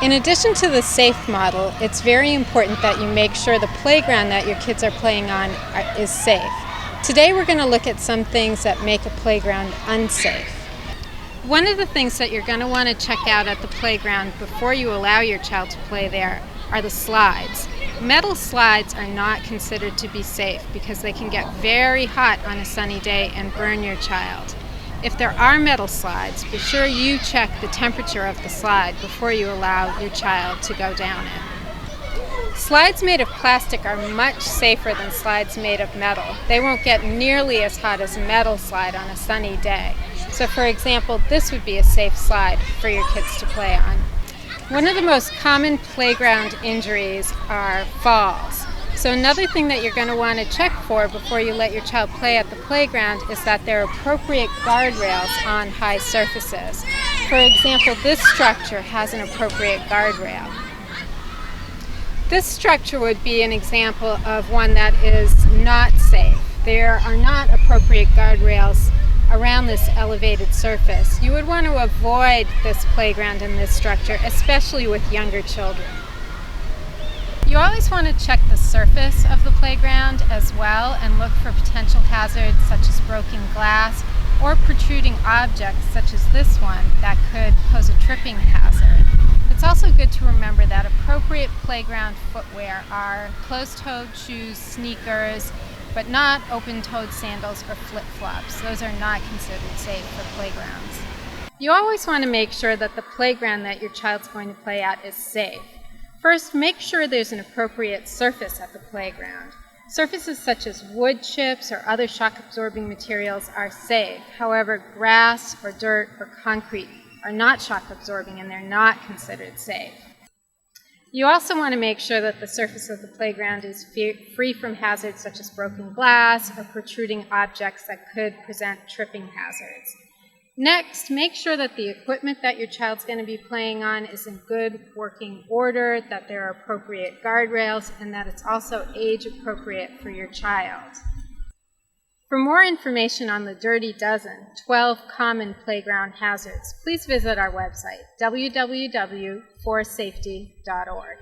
In addition to the safe model, it's very important that you make sure the playground that your kids are playing on is safe. Today we're going to look at some things that make a playground unsafe. One of the things that you're going to want to check out at the playground before you allow your child to play there are the slides. Metal slides are not considered to be safe because they can get very hot on a sunny day and burn your child. If there are metal slides, be sure you check the temperature of the slide before you allow your child to go down it. Slides made of plastic are much safer than slides made of metal. They won't get nearly as hot as a metal slide on a sunny day. So for example, this would be a safe slide for your kids to play on. One of the most common playground injuries are falls. So another thing that you're going to want to check for before you let your child play at the playground is that there are appropriate guardrails on high surfaces. For example, this structure has an appropriate guardrail. This structure would be an example of one that is not safe. There are not appropriate guardrails around this elevated surface. You would want to avoid this playground and this structure, especially with younger children. You always want to check the surface of the playground as well and look for potential hazards such as broken glass or protruding objects such as this one that could pose a tripping hazard. It's also good to remember that appropriate playground footwear are closed-toed shoes, sneakers, but not open-toed sandals or flip-flops. Those are not considered safe for playgrounds. You always want to make sure that the playground that your child's going to play at is safe. First, make sure there's an appropriate surface at the playground. Surfaces such as wood chips or other shock-absorbing materials are safe. However, grass or dirt or concrete are not shock-absorbing and they're not considered safe. You also want to make sure that the surface of the playground is free from hazards such as broken glass or protruding objects that could present tripping hazards. Next, make sure that the equipment that your child's going to be playing on is in good working order, that there are appropriate guardrails, and that it's also age appropriate for your child. For more information on the Dirty Dozen, 12 common playground hazards, please visit our website, www.forsafety.org.